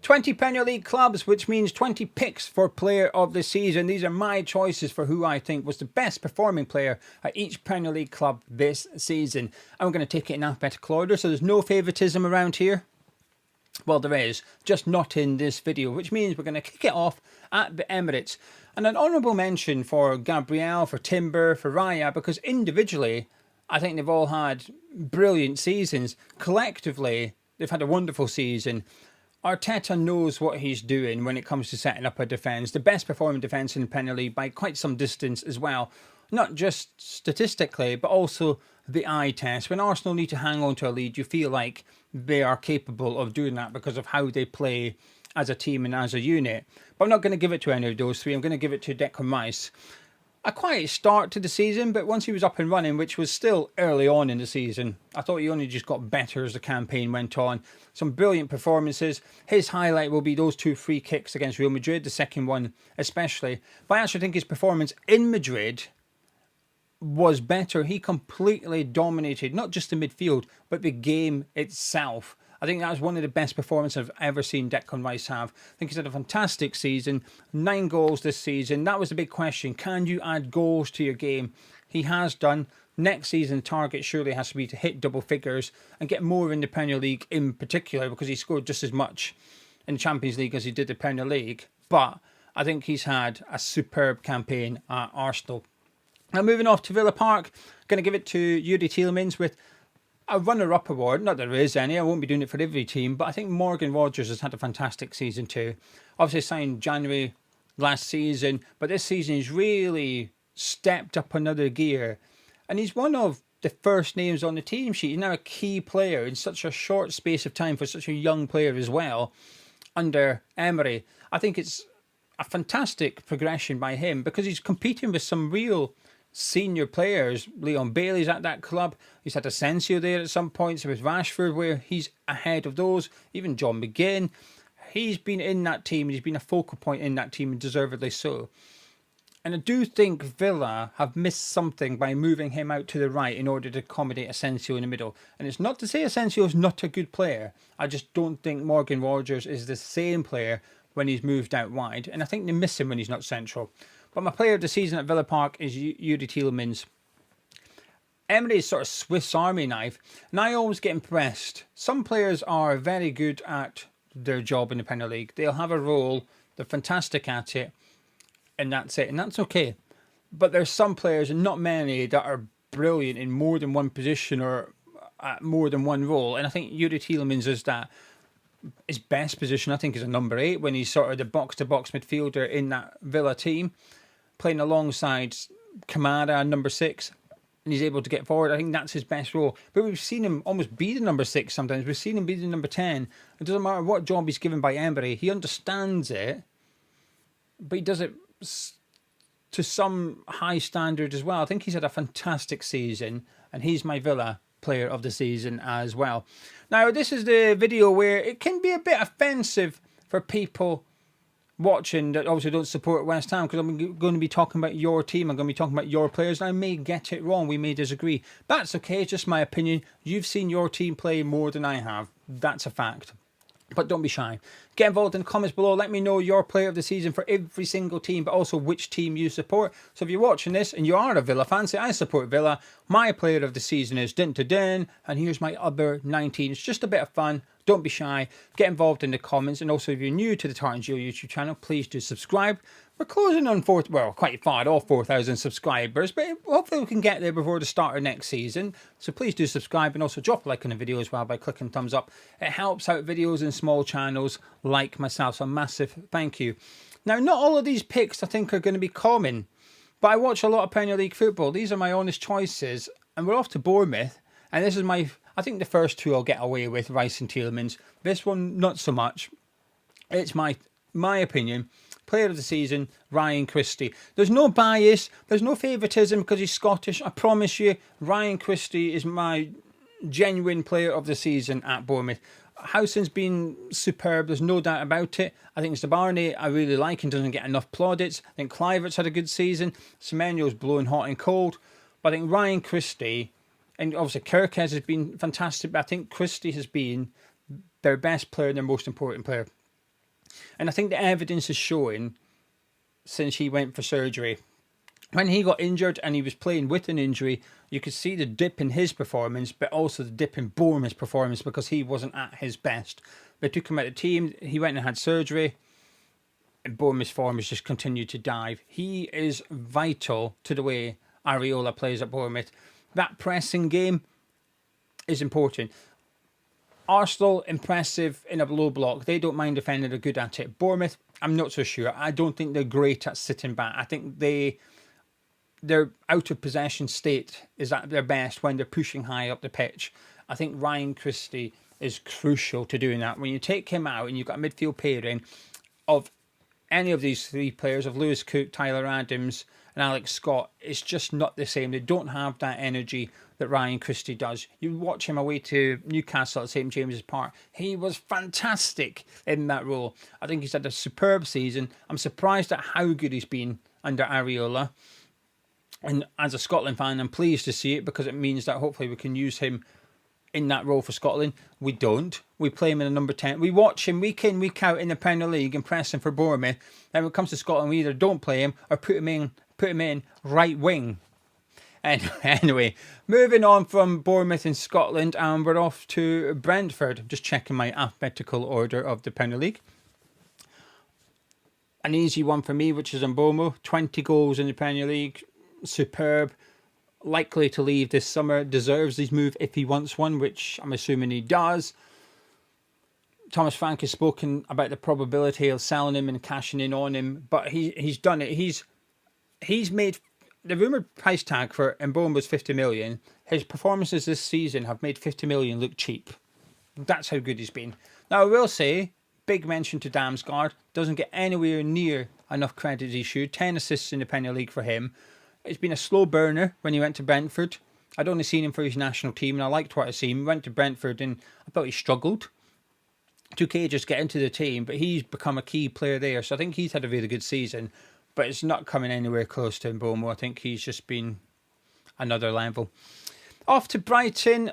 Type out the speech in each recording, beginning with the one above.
20 Premier League clubs, which means 20 picks for player of the season. These are my choices for who I think was the best performing player at each Premier League club this season. I'm going to take it in alphabetical order, so there's no favouritism around here. Well, there is, just not in this video, which means we're going to kick it off at the Emirates. And an honourable mention for Gabriel, for Timber, for Raya, because individually, I think they've all had brilliant seasons. Collectively, they've had a wonderful season. Arteta knows what he's doing when it comes to setting up a defence. The best performing defence in the Premier League by quite some distance as well. Not just statistically, but also the eye test. When Arsenal need to hang on to a lead, you feel like they are capable of doing that because of how they play as a team and as a unit. But I'm not going to give it to any of those three. I'm going to give it to Declan Rice. A quiet start to the season, but once he was up and running, which was still early on in the season, I thought he only just got better as the campaign went on. Some brilliant performances. His highlight will be those 2 free kicks against Real Madrid, the second one especially. But I actually think his performance in Madrid was better. He completely dominated not just the midfield, but the game itself. I think that was one of the best performances I've ever seen Declan Rice have. I think he's had a fantastic season. 9 goals this season. That was the big question. Can you add goals to your game? He has done. Next season, the target surely has to be to hit double figures and get more in the Premier League in particular, because he scored just as much in the Champions League as he did the Premier League. But I think he's had a superb campaign at Arsenal. Now, moving off to Villa Park, going to give it to Yuri Tielemans with a runner-up award. Not that there is any, I won't be doing it for every team, but I think Morgan Rogers has had a fantastic season too. Obviously signed January last season, but this season he's really stepped up another gear. And he's one of the first names on the team sheet. He's now a key player in such a short space of time for such a young player as well under Emery. I think it's a fantastic progression by him because he's competing with some real senior players. Leon Bailey's at that club. He's had Asensio there at some points with Rashford, where he's ahead of those. Even John McGinn. He's been in that team. He's been a focal point in that team, and deservedly so. And I do think Villa have missed something by moving him out to the right in order to accommodate Asensio in the middle. And it's not to say Asensio is not a good player. I just don't think Morgan Rogers is the same player when he's moved out wide. And I think they miss him when he's not central. But my player of the season at Villa Park is Yuri Tielemans. Emery's sort of Swiss Army knife, and I always get impressed. Some players are very good at their job in the Premier League. They'll have a role, they're fantastic at it, and that's it, and that's okay. But there's some players, and not many, that are brilliant in more than one position or at more than one role. And I think Yuri Tielemans is that. His best position, I think, is a number 8 when he's sort of the box-to-box midfielder in that Villa team, playing alongside Kamara, number 6, and he's able to get forward. I think that's his best role. But we've seen him almost be the number 6 sometimes. We've seen him be the number 10. It doesn't matter what job he's given by Emery. He understands it, but he does it to some high standard as well. I think he's had a fantastic season, and he's my Villa player of the season as well. Now, this is the video where it can be a bit offensive for people watching that obviously don't support West Ham, because I'm going to be talking about your team, I'm going to be talking about your players, and I may get it wrong, we may disagree. That's okay, it's just my opinion. You've seen your team play more than I have. That's a fact. But don't be shy. Get involved in the comments below. Let me know your player of the season for every single team, but also which team you support. So if you're watching this and you are a Villa fan, say I support Villa, my player of the season is Din to Din, and here's my other 19. It's just a bit of fun. Don't be shy. Get involved in the comments. And also, if you're new to the Tartan YouTube channel, please do subscribe. We're closing on quite far, all 4,000 subscribers, but hopefully we can get there before the start of next season. So please do subscribe, and also drop a like on the video as well by clicking thumbs up. It helps out videos in small channels like myself, so a massive thank you. Now, not all of these picks I think are going to be common, but I watch a lot of Premier League football. These are my honest choices, and we're off to Bournemouth, and this is I think the first 2 I'll get away with, Rice and Tielemans. This one, not so much. It's my opinion. Player of the season, Ryan Christie. There's no bias, there's no favouritism because he's Scottish. I promise you, Ryan Christie is my genuine player of the season at Bournemouth. Howson's been superb, there's no doubt about it. I think Zabarni I really like and doesn't get enough plaudits. I think Kluivert's had a good season. Semenyo's blowing hot and cold. But I think Ryan Christie, and obviously Kirkes has been fantastic, but I think Christie has been their best player and their most important player. And I think the evidence is showing since he went for surgery. When he got injured and he was playing with an injury, you could see the dip in his performance, but also the dip in Bournemouth's performance because he wasn't at his best. They took him out of the team, he went and had surgery, and Bournemouth's form has just continued to dive. He is vital to the way Areola plays at Bournemouth. That pressing game is important. Arsenal, impressive in a low block. They don't mind defending, they're good at it. Bournemouth, I'm not so sure. I don't think they're great at sitting back. I think their out of possession state is at their best when they're pushing high up the pitch. I think Ryan Christie is crucial to doing that. When you take him out and you've got a midfield pairing of any of these three players, of Lewis Cook, Tyler Adams and Alex Scott, it's just not the same. They don't have that energy that Ryan Christie does. You watch him away to Newcastle at St James's Park. He was fantastic in that role. I think he's had a superb season. I'm surprised at how good he's been under Areola. And as a Scotland fan, I'm pleased to see it because it means that hopefully we can use him in that role for Scotland. We don't. We play him in a number 10. We watch him week in, week out in the Premier League and press him for Bournemouth. Then when it comes to Scotland, we either don't play him or put him in right wing. Anyway, moving on from Bournemouth in Scotland, and we're off to Brentford. Just checking my alphabetical order of the Premier League. An easy one for me, which is Mbomo. 20 goals in the Premier League. Superb. Likely to leave this summer. Deserves his move if he wants one, which I'm assuming he does. Thomas Frank has spoken about the probability of selling him and cashing in on him, but he's done it. He's made... The rumoured price tag for Mbomo was 50 million. His performances this season have made 50 million look cheap. That's how good he's been. Now, I will say, big mention to Damsgaard. Doesn't get anywhere near enough credit as he should. 10 assists in the Premier League for him. It's been a slow burner when he went to Brentford. I'd only seen him for his national team, and I liked what I seen. He went to Brentford, and I thought he struggled. Took ages to get into the team, but he's become a key player there. So I think he's had a really good season. But it's not coming anywhere close to Mbomo. I think he's just been another level. Off to Brighton.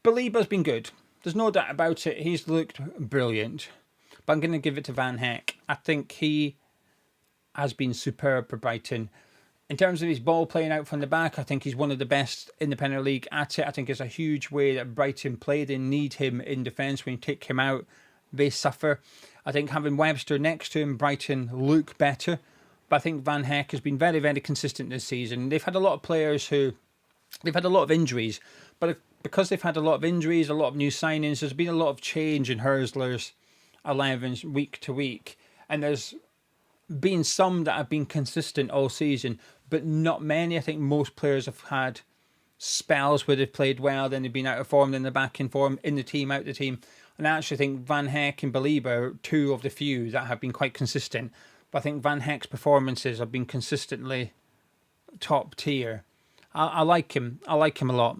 Belieber's been good. There's no doubt about it. He's looked brilliant. But I'm going to give it to Van Heck. I think he has been superb for Brighton. In terms of his ball playing out from the back, I think he's one of the best in the Premier League at it. I think it's a huge way that Brighton play. They need him in defence. When you take him out, they suffer. I think having Webster next to him, Brighton look better. But I think Van Heck has been very, very consistent this season. They've had a lot of players they've had a lot of injuries. But because they've had a lot of injuries, a lot of new signings, there's been a lot of change in Hursley's 11s week to week. And there's been some that have been consistent all season, but not many. I think most players have had spells where they've played well, then they've been out of form, then they're back in form, in the team, out the team. And I actually think Van Heck and Belieber are two of the few that have been quite consistent. But I think Van Heck's performances have been consistently top tier. I like him. I like him a lot.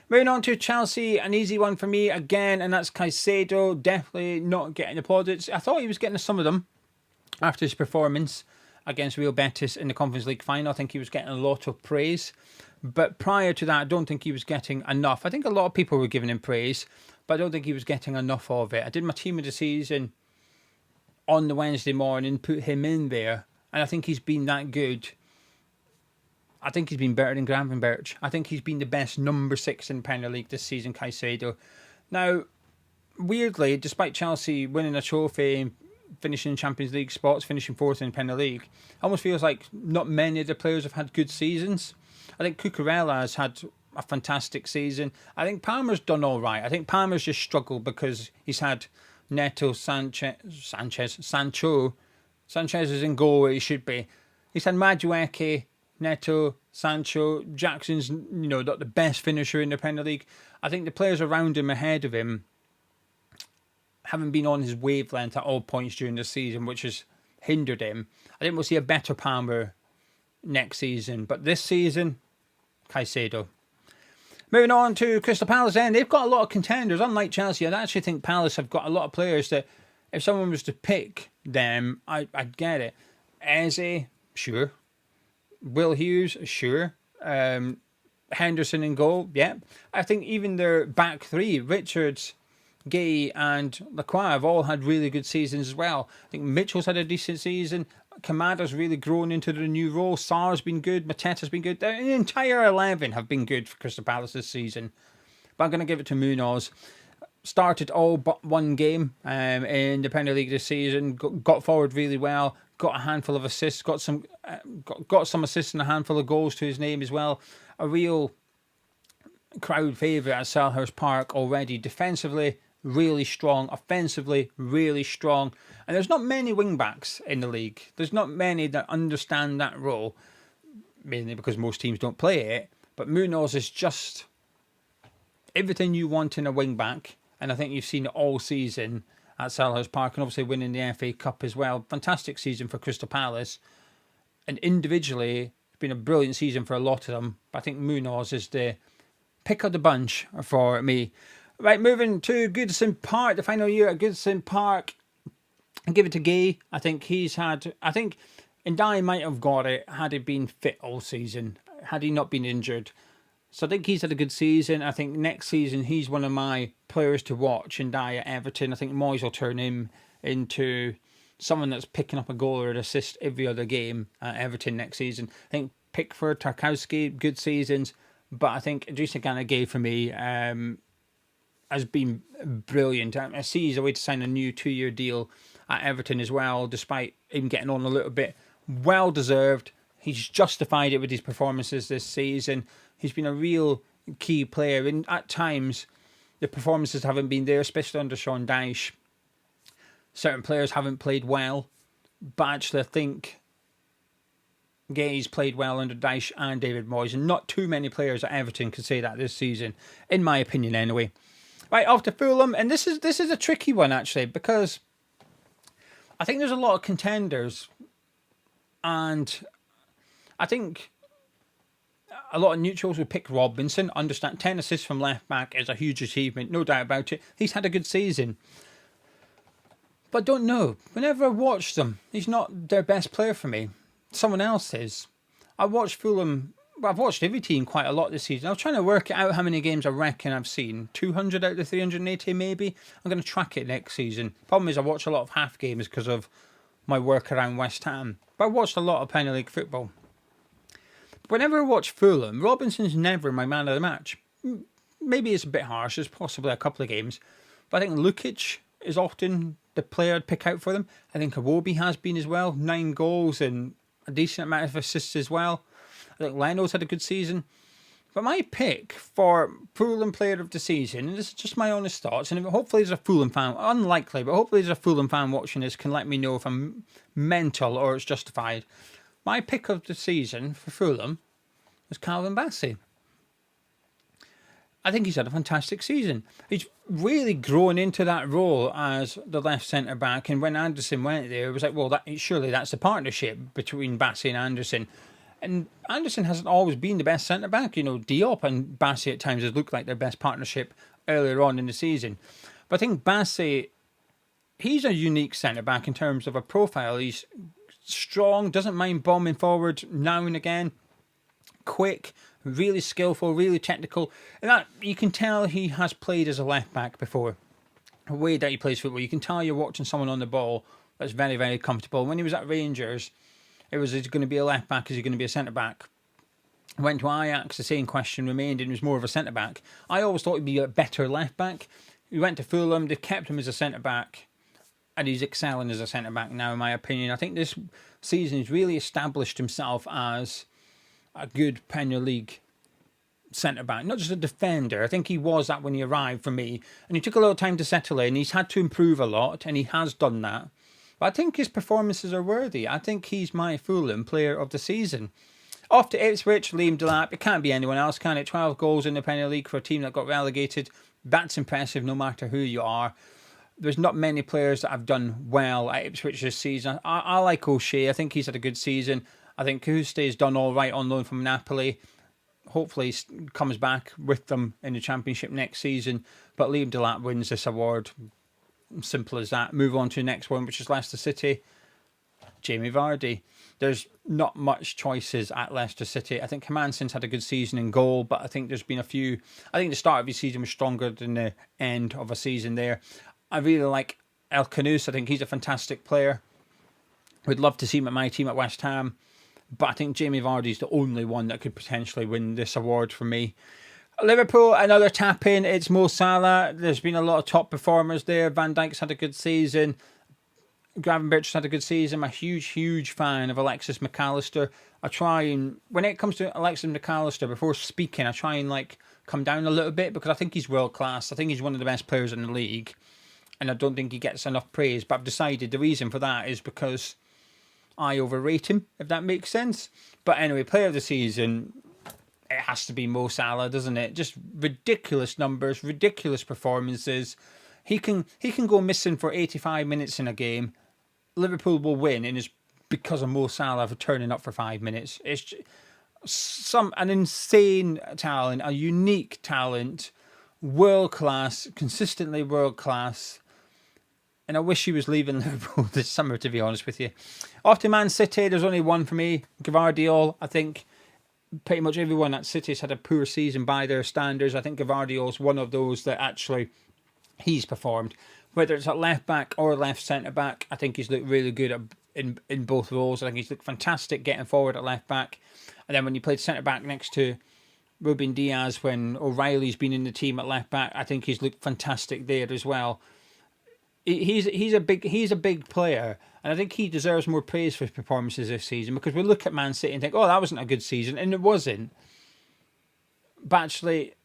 Moving on to Chelsea, an easy one for me again, and that's Caicedo. Definitely not getting the plaudits. I thought he was getting some of them after his performance against Real Betis in the Conference League final. I think he was getting a lot of praise. But prior to that, I don't think he was getting enough. I think a lot of people were giving him praise, but I don't think he was getting enough of it. I did my team of the season on the Wednesday morning, put him in there, and I think he's been that good. I think he's been better than Gravenberch. I think he's been the best number 6 in Premier League this season, Caicedo. Now, weirdly, despite Chelsea winning a trophy and finishing Champions League spots, finishing 4th in Premier League, it almost feels like not many of the players have had good seasons. I think Cucurella has had a fantastic season. I think Palmer's done all right. I think Palmer's just struggled because he's had Neto, Sancho. Sanchez is in goal where he should be. He's had Madueke, Neto, Sancho. Jackson's, not the best finisher in the Premier League. I think the players around him, ahead of him, haven't been on his wavelength at all points during the season, which has hindered him. I think we'll see a better Palmer next season, but this season, Caicedo. Moving on to Crystal Palace then. They've got a lot of contenders. Unlike Chelsea, I actually think Palace have got a lot of players that if someone was to pick them, I'd get it. Eze, sure. Will Hughes, sure. Henderson in goal, yeah. I think even their back three, Richards, Gay and Lacroix have all had really good seasons as well. I think Mitchell's had a decent season. Kamada's really grown into the new role. Sarr's been good. Mateta's been good. The entire 11 have been good for Crystal Palace this season. But I'm going to give it to Munoz. Started all but one game in the Premier League this season. Got forward really well. Got a handful of assists. Got some assists and a handful of goals to his name as well. A real crowd favourite at Selhurst Park already. Defensively, really strong. Offensively, really strong. And there's not many wing-backs in the league. There's not many that understand that role. Mainly because most teams don't play it. But Munoz is just everything you want in a wing-back. And I think you've seen it all season at Selhurst Park. And obviously winning the FA Cup as well. Fantastic season for Crystal Palace. And individually, it's been a brilliant season for a lot of them. But I think Munoz is the pick of the bunch for me. Right, moving to Goodison Park, the final year at Goodison Park. I give it to Gay. I think Ndiaye might have got it had he been fit all season, had he not been injured. So I think he's had a good season. I think next season he's one of my players to watch. Ndiaye at Everton. I think Moyes will turn him into someone that's picking up a goal or an assist every other game at Everton next season. I think Pickford, Tarkowski, good seasons. But I think Idrissa Gana Gueye for me has been brilliant. I see he's away to sign a new 2-year deal at Everton as well, despite him getting on a little bit. Well deserved. He's justified it with his performances this season. He's been a real key player. And at times, the performances haven't been there, especially under Sean Dyche. Certain players haven't played well. But actually, I think Gay's played well under Dyche and David Moyes, and not too many players at Everton could say that this season, in my opinion anyway. Right, off to Fulham, and this is a tricky one actually, because I think there's a lot of contenders, and I think a lot of neutrals would pick Robinson. Understand 10 assists from left back is a huge achievement, no doubt about it. He's had a good season. But don't know. Whenever I watch them, he's not their best player for me. Someone else is. I watched Fulham. Well, I've watched every team quite a lot this season. I was trying to work out how many games I reckon I've seen. 200 out of the 380 maybe. I'm going to track it next season. Problem is I watch a lot of half games because of my work around West Ham. But I watched a lot of Premier League football. Whenever I watch Fulham, Robinson's never my man of the match. Maybe it's a bit harsh. There's possibly a couple of games. But I think Lukic is often the player I'd pick out for them. I think Iwobi has been as well. 9 goals and a decent amount of assists as well. I think Leno's had a good season. But my pick for Fulham player of the season, and this is just my honest thoughts, and hopefully there's a Fulham fan, unlikely, but hopefully there's a Fulham fan watching this can let me know if I'm mental or it's justified. My pick of the season for Fulham was Calvin Bassey. I think he's had a fantastic season. He's really grown into that role as the left centre-back. And when Anderson went there, it was like, well, surely that's the partnership between Bassey and Anderson. And Anderson hasn't always been the best centre-back. You know, Diop and Bassey at times has looked like their best partnership earlier on in the season. But I think Bassey, he's a unique centre-back in terms of a profile. He's strong, doesn't mind bombing forward now and again, quick, really skillful, really technical. And that you can tell he has played as a left back before. The way that he plays football, you can tell you're watching someone on the ball that's very, very comfortable. When he was at Rangers, it was, is he going to be a left back? Is he going to be a centre back? Went to Ajax, the same question remained, and he was more of a centre back. I always thought he'd be a better left back. He went to Fulham, they kept him as a centre back, and he's excelling as a centre back now, in my opinion. I think this season he's really established himself as a good Premier League centre-back, not just a defender. I think he was that when he arrived for me, and he took a little time to settle in. He's had to improve a lot, and he has done that. But I think his performances are worthy. I think he's my Fulham player of the season. Off to Ipswich, Liam Delap. It can't be anyone else, can it? 12 goals in the Premier League for a team that got relegated. That's impressive no matter who you are. There's not many players that have done well at Ipswich this season. I like O'Shea. I think he's had a good season. I think Kuste's done all right on loan from Napoli. Hopefully he comes back with them in the Championship next season. But Liam Delap wins this award. Simple as that. Move on to the next one, which is Leicester City. Jamie Vardy. there's not much choices at Leicester City. I think Hermansen's had a good season in goal, but I think there's been a few. I think the start of his season was stronger than the end of a season there. I really like El Khanous. I think he's a fantastic player. Would love to see him at my team at West Ham, but I think Jamie Vardy's the only one that could potentially win this award for me. Liverpool, another tap in. It's Mo Salah. There's been a lot of top performers there. Van Dijk's had a good season. Gravenberch's had a good season. I'm a huge fan of Alexis McAllister. I try and, when it comes to Alexis McAllister, before speaking, I try and like come down a little bit because I think he's world class. I think he's one of the best players in the league, and I don't think he gets enough praise. But I've decided the reason for that is because I overrate him, if that makes sense. But anyway, player of the season, it has to be Mo Salah, doesn't it? Just ridiculous numbers, ridiculous performances. He can go missing for 85 minutes in a game. Liverpool will win, and it's because of Mo Salah for turning up for 5 minutes. It's an insane talent, a unique talent, world class, consistently world class. And I wish he was leaving Liverpool this summer, to be honest with you. Off to Man City, there's only one for me. Gvardiol. I think pretty much everyone at City's had a poor season by their standards. I think Gvardiol's one of those that actually he's performed. Whether it's at left back or left centre back, I think he's looked really good in both roles. I think he's looked fantastic getting forward at left back. And then when he played centre back next to Ruben Diaz, when O'Reilly's been in the team at left back, I think he's looked fantastic there as well. He's a big player, and I think he deserves more praise for his performances this season, because we look at Man City and think, oh, that wasn't a good season, and it wasn't. But actually,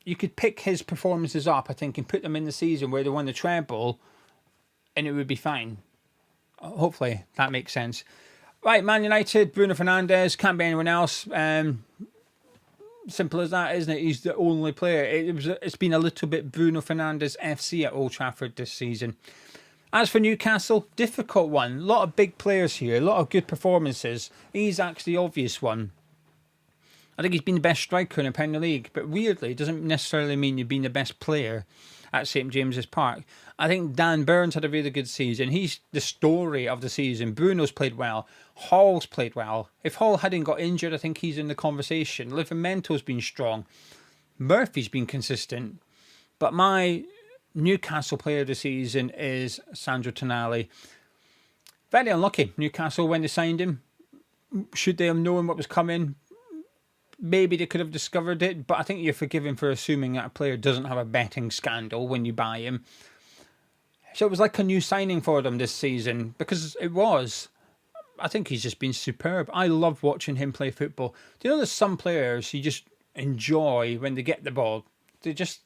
you could pick his performances up, I think, and put them in the season where they won the treble, and it would be fine. Hopefully, that makes sense. Right, Man United, Bruno Fernandes, can't be anyone else. Simple as that, isn't it? He's the only player. It's been a little bit Bruno Fernandes FC at Old Trafford this season. As for Newcastle, difficult one. A lot of big players here, a lot of good performances. Isak's the obvious one. I think he's been the best striker in the Premier League, but weirdly, it doesn't necessarily mean you've been the best player at St James's Park. I think Dan Burns had a really good season. He's the story of the season. Bruno's played well. Hall's played well. If Hall hadn't got injured, I think he's in the conversation. Livermento's been strong. Murphy's been consistent. But my Newcastle player of the season is Sandro Tonali. Very unlucky, Newcastle, when they signed him. Should they have known what was coming? Maybe they could have discovered it, but I think you're forgiven for assuming that a player doesn't have a betting scandal when you buy him. So it was like a new signing for them this season, because it was. I think he's just been superb. I love watching him play football. Do you know there's some players you just enjoy when they get the ball? It's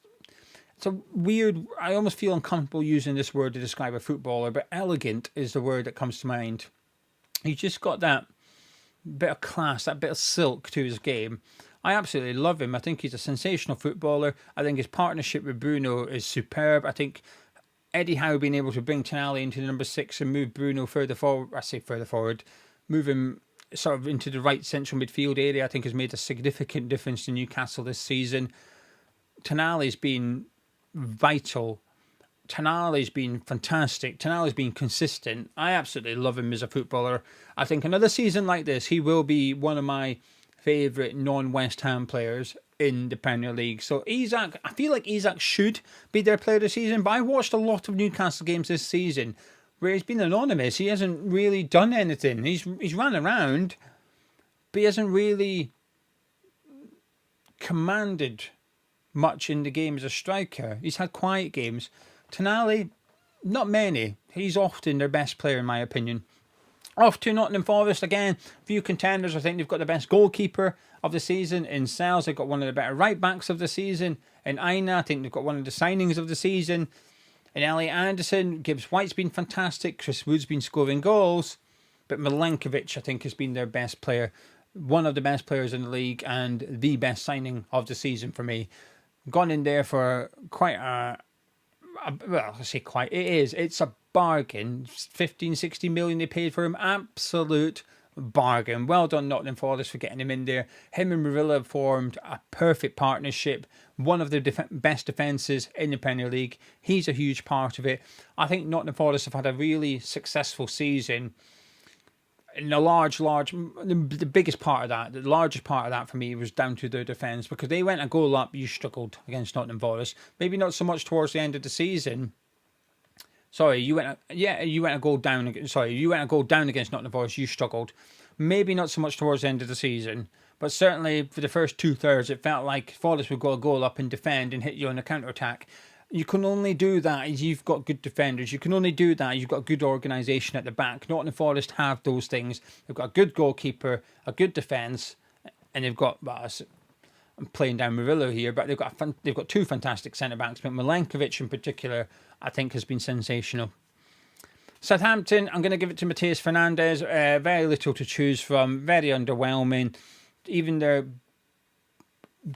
a weird, I almost feel uncomfortable using this word to describe a footballer, but elegant is the word that comes to mind. He's just got that bit of class, that bit of silk to his game. I absolutely love him. I think he's a sensational footballer. I think his partnership with Bruno is superb. I think Eddie Howe being able to bring Tonali into the number 6 and move Bruno further forward, move him sort of into the right central midfield area, I think has made a significant difference to Newcastle this season. Tonali's been vital. Tonali's been fantastic. Tonali's been consistent. I absolutely love him as a footballer. I think another season like this, he will be one of my favourite non-West Ham players in the Premier League. So Isak, I feel like Isak should be their player of the season, but I watched a lot of Newcastle games this season where he's been anonymous. He hasn't really done anything. He's run around, but he hasn't really commanded much in the game as a striker. He's had quiet games. Tonali, not many. He's often their best player in my opinion. Off to Nottingham Forest again. Few contenders. I think they've got the best goalkeeper of the season in Sells. They've got one of the better right backs of the season in Aina. I think they've got one of the signings of the season in Elliot Anderson. Gibbs White's been fantastic. Chris Wood's been scoring goals. But Milenkovic, I think, has been their best player. One of the best players in the league and the best signing of the season for me. Gone in there for quite well, I say quite, it's a bargain. 15-16 million they paid for him. Absolute bargain. Well done Nottingham Forest for getting him in there. Him and Marilla formed a perfect partnership. One of the best defences in the Premier League. He's a huge part of it. I think Nottingham Forest have had a really successful season. And the biggest part of that, the largest part of that for me was down to their defence, because they went a goal up. You struggled against Nottingham Forest. Maybe not so much towards the end of the season. Sorry, you went a goal down. Sorry, you went a goal down against Nottingham Forest. You struggled. Maybe not so much towards the end of the season, but certainly for the first 2/3, it felt like Forest would go a goal up and defend and hit you on the counter attack. You can only do that if you've got good defenders. You can only do that if you've got good organisation at the back. Nottingham Forest have those things. They've got a good goalkeeper, a good defence, and they've got. Well, I'm playing down Murillo here, but they've got two fantastic centre backs. But Milenkovic in particular, I think, has been sensational. Southampton, I'm going to give it to Matheus Fernandes. Very little to choose from. Very underwhelming. Even their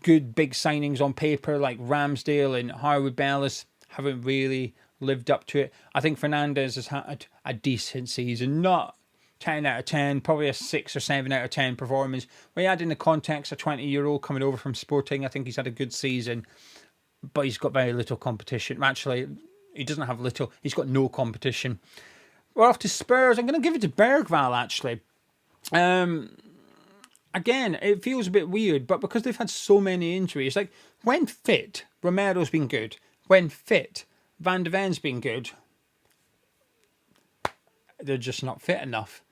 good big signings on paper like Ramsdale and Harwood Bellis haven't really lived up to it. I think Fernandes has had a decent season. Not 10 out of 10, probably a 6 or 7 out of 10 performance. When you add in the context, a 20-year-old coming over from Sporting, I think he's had a good season. But he's got very little competition. Actually, he doesn't have little. He's got no competition. We're off to Spurs. I'm going to give it to Bergvall, actually. Again, it feels a bit weird, but because they've had so many injuries, like when fit, Romero's been good. When fit, Van de Ven's been good. They're just not fit enough.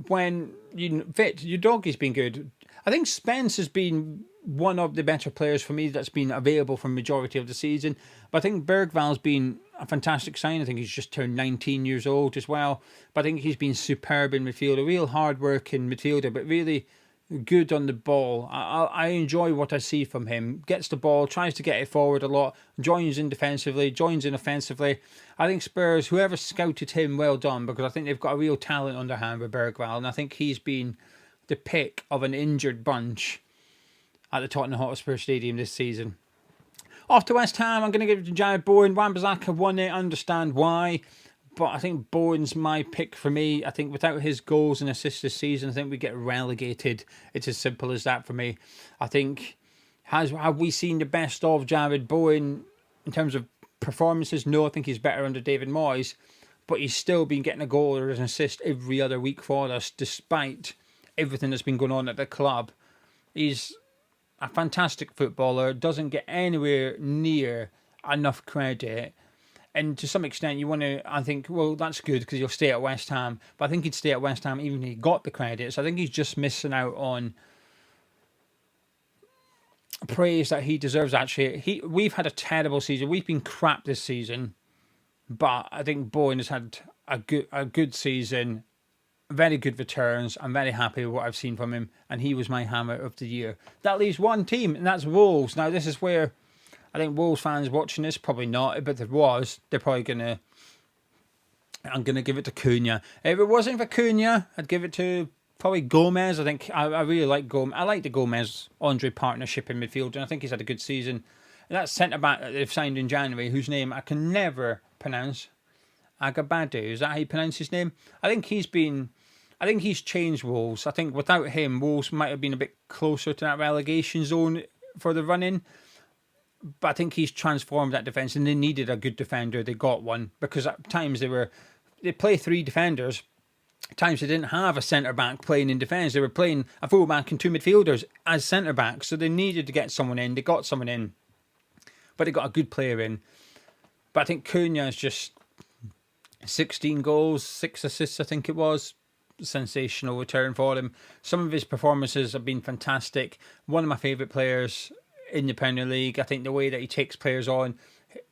When you fit, your doggy's been good. I think Spence has been one of the better players for me that's been available for the majority of the season. But I think Bergvall's been a fantastic sign. I think he's just turned 19 years old as well. But I think he's been superb in midfield, a real hard-working midfielder, but really good on the ball. I enjoy what I see from him. Gets the ball, tries to get it forward a lot, joins in defensively, joins in offensively. I think Spurs, whoever scouted him, well done, because I think they've got a real talent on their hand with Bergvall, and I think he's been the pick of an injured bunch at the Tottenham Hotspur Stadium this season. Off to West Ham, I'm going to give it to Jared Bowen. Wan-Bissaka won it, understand why. But I think Bowen's my pick for me. I think without his goals and assists this season, I think we get relegated. It's as simple as that for me. I think, have we seen the best of Jared Bowen in terms of performances? No, I think he's better under David Moyes. But he's still been getting a goal or an assist every other week for us, despite everything that's been going on at the club. He's a fantastic footballer, doesn't get anywhere near enough credit. And to some extent, you want to, I think, well, that's good because he'll stay at West Ham. But I think he'd stay at West Ham even if he got the credit. So I think he's just missing out on praise that he deserves, actually. We've had a terrible season. We've been crap this season. But I think Bowen has had a good season, very good returns. I'm very happy with what I've seen from him. And he was my hammer of the year. That leaves one team, and that's Wolves. Now, this is where I think Wolves fans watching this, probably not, but if there was, they're probably going to... I'm going to give it to Cunha. If it wasn't for Cunha, I'd give it to probably Gomez. I think I really like Gomez. I like the Gomez-Andre partnership in midfield, and I think he's had a good season. And that centre-back that they've signed in January, whose name I can never pronounce, Agabadu, is that how you pronounce his name? I think he's changed Wolves. I think without him, Wolves might have been a bit closer to that relegation zone for the run-in. But I think he's transformed that defence, and they needed a good defender. They got one because at times they play three defenders. At times they didn't have a centre back playing in defence. They were playing a full back and two midfielders as centre backs. So they needed to get someone in. They got someone in, but they got a good player in. But I think Cunha is just 16 goals, 6 assists. I think it was sensational return for him. Some of his performances have been fantastic. One of my favourite players in the Premier League. I think the way that he takes players on,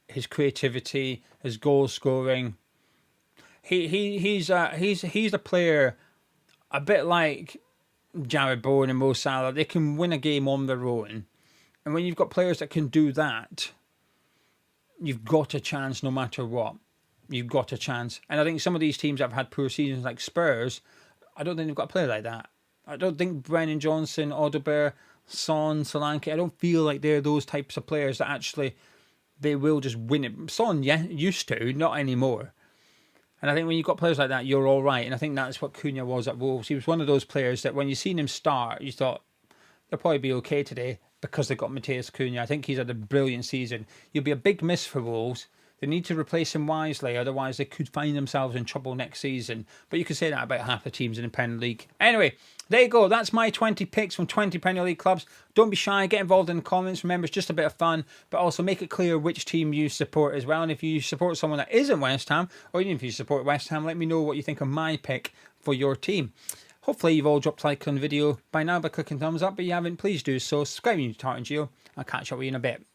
his creativity, his goal scoring. He's a player a bit like Jared Bowen and Mo Salah. They can win a game on their own, and when you've got players that can do that, you've got a chance no matter what. You've got a chance, and I think some of these teams that have had poor seasons, like Spurs, I don't think they've got a player like that. I don't think Brennan Johnson, Odegaard, Son, Solanke, I don't feel like they're those types of players that actually they will just win it. Son, yeah, used to, not anymore. And I think when you've got players like that, you're all right. And I think that's what Cunha was at Wolves. He was one of those players that when you seen him start, you thought they'll probably be okay today because they got Matheus Cunha. I think he's had a brilliant season. You'll be a big miss for Wolves. They need to replace him wisely, otherwise they could find themselves in trouble next season. But you could say that about half the teams in the Premier League. Anyway, there you go. That's my 20 picks from 20 Premier League clubs. Don't be shy. Get involved in the comments. Remember, it's just a bit of fun, but also make it clear which team you support as well. And if you support someone that isn't West Ham, or even if you support West Ham, let me know what you think of my pick for your team. Hopefully you've all dropped a like on the video by now by clicking thumbs up, but if you haven't, please do so. Subscribe to Tartan Geo. I'll catch up with you in a bit.